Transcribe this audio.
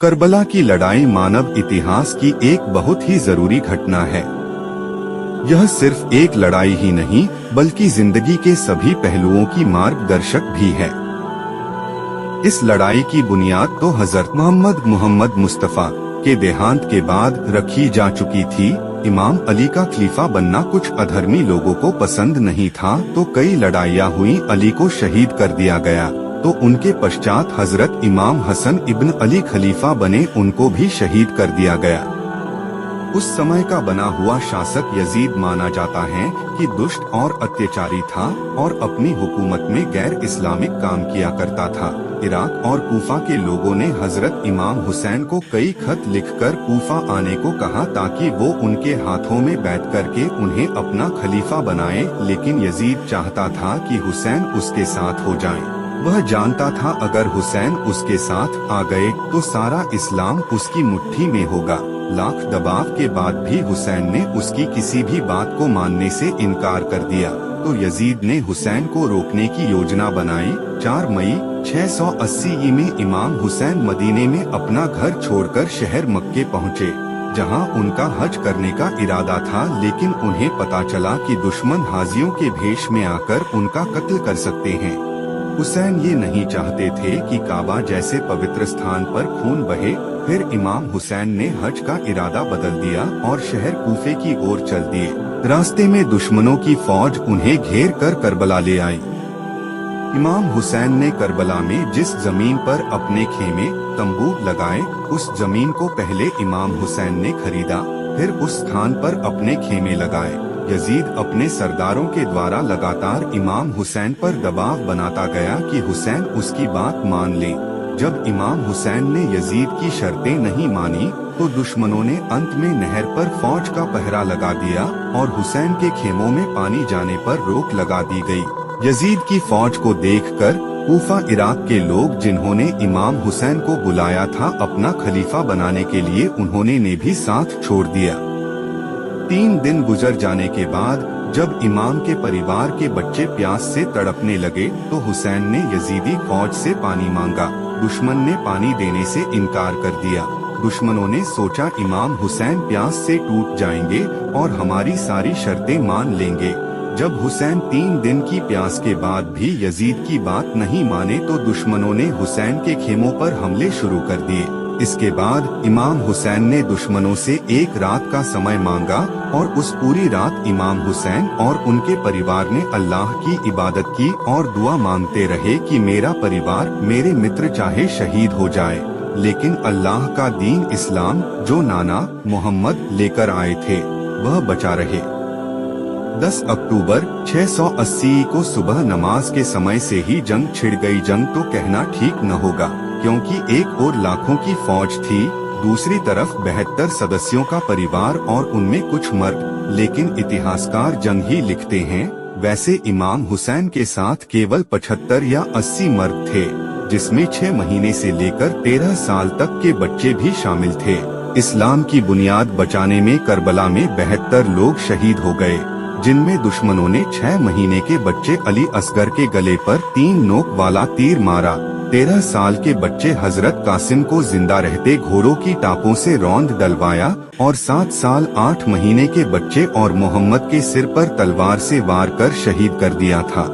Karbala की लड़ाई मानव इतिहास की एक बहुत ही जरूरी घटना है। यह सिर्फ एक लड़ाई ही नहीं बल्कि जिंदगी के सभी पहलुओं की मार्गदर्शक भी है। इस लड़ाई की बुनियाद तो हजरत मोहम्मद मुस्तफ़ा के देहांत के बाद रखी जा चुकी थी। इमाम अली का खलीफा बनना कुछ अधर्मी लोगों को पसंद नहीं था, तो कई लड़ाइयाँ हुई, अली को शहीद कर दिया गया। तो उनके पश्चात हजरत इमाम हसन इब्न अली खलीफा बने, उनको भी शहीद कर दिया गया। उस समय का बना हुआ शासक यजीद माना जाता है कि दुष्ट और अत्याचारी था और अपनी हुकूमत में गैर इस्लामिक काम किया करता था। इराक और कूफा के लोगों ने हजरत इमाम हुसैन को कई खत लिखकर कूफा आने को कहा ताकि वो उनके हाथों में बैठ करके उन्हें अपना खलीफा बनाए, लेकिन यजीद चाहता था कि हुसैन उसके साथ हो जाए। वह जानता था अगर हुसैन उसके साथ आ गए तो सारा इस्लाम उसकी मुट्ठी में होगा। लाख दबाव के बाद भी हुसैन ने उसकी किसी भी बात को मानने से इनकार कर दिया, तो यजीद ने हुसैन को रोकने की योजना बनाई। 4 मई 680 में इमाम हुसैन मदीने में अपना घर छोड़कर शहर मक्के पहुँचे, जहां उनका हज करने का इरादा था, लेकिन उन्हें पता चला कि दुश्मन हाजियों के भेष में आकर उनका कत्ल कर सकते हैं। हुसैन ये नहीं चाहते थे कि काबा जैसे पवित्र स्थान पर खून बहे। फिर इमाम हुसैन ने हज का इरादा बदल दिया और शहर कूफे की ओर चल दिए। रास्ते में दुश्मनों की फौज उन्हें घेर कर करबला ले आई। इमाम हुसैन ने करबला में जिस जमीन पर अपने खेमे तंबू लगाए, उस जमीन को पहले इमाम हुसैन ने खरीदा, फिर उस स्थान पर अपने खेमे लगाए। यजीद अपने सरदारों के द्वारा लगातार इमाम हुसैन पर दबाव बनाता गया कि हुसैन उसकी बात मान ले। जब इमाम हुसैन ने यजीद की शर्तें नहीं मानी तो दुश्मनों ने अंत में नहर पर फौज का पहरा लगा दिया और हुसैन के खेमों में पानी जाने पर रोक लगा दी गई। यजीद की फौज को देखकर कूफा इराक के लोग, जिन्होंने इमाम हुसैन को बुलाया था अपना खलीफा बनाने के लिए, उन्होंने ने भी साथ छोड़ दिया। 3 दिन गुजर जाने के बाद जब इमाम के परिवार के बच्चे प्यास से तड़पने लगे तो हुसैन ने यजीदी फौज से पानी मांगा। दुश्मन ने पानी देने से इनकार कर दिया। दुश्मनों ने सोचा इमाम हुसैन प्यास से टूट जाएंगे और हमारी सारी शर्तें मान लेंगे। जब हुसैन 3 दिन की प्यास के बाद भी यजीद की बात नहीं माने तो दुश्मनों ने हुसैन के खेमों पर हमले शुरू कर दिए। इसके बाद इमाम हुसैन ने दुश्मनों से एक रात का समय मांगा और उस पूरी रात इमाम हुसैन और उनके परिवार ने अल्लाह की इबादत की और दुआ मांगते रहे कि मेरा परिवार, मेरे मित्र चाहे शहीद हो जाए, लेकिन अल्लाह का दीन इस्लाम जो नाना मोहम्मद लेकर आए थे वह बचा रहे। 10 अक्टूबर 680 को सुबह नमाज के समय से ही जंग छिड़ गई। जंग तो कहना ठीक न होगा, क्योंकि एक ओर लाखों की फौज थी, दूसरी तरफ 72 सदस्यों का परिवार और उनमें कुछ मर्द। लेकिन इतिहासकार जंग ही लिखते हैं। वैसे इमाम हुसैन के साथ केवल 75 या 80 मर्द थे, जिसमें 6 महीने से लेकर 13 साल तक के बच्चे भी शामिल थे। इस्लाम की बुनियाद बचाने में करबला में 72 लोग शहीद हो गए, जिनमें दुश्मनों ने 6 महीने के बच्चे अली असगर के गले पर 3 नोक वाला तीर मारा। 13 साल के बच्चे हजरत कासिम को जिंदा रहते घोड़ों की टापों से रौंद डलवाया और 7 साल 8 महीने के बच्चे और मोहम्मद के सिर पर तलवार से वार कर शहीद कर दिया था।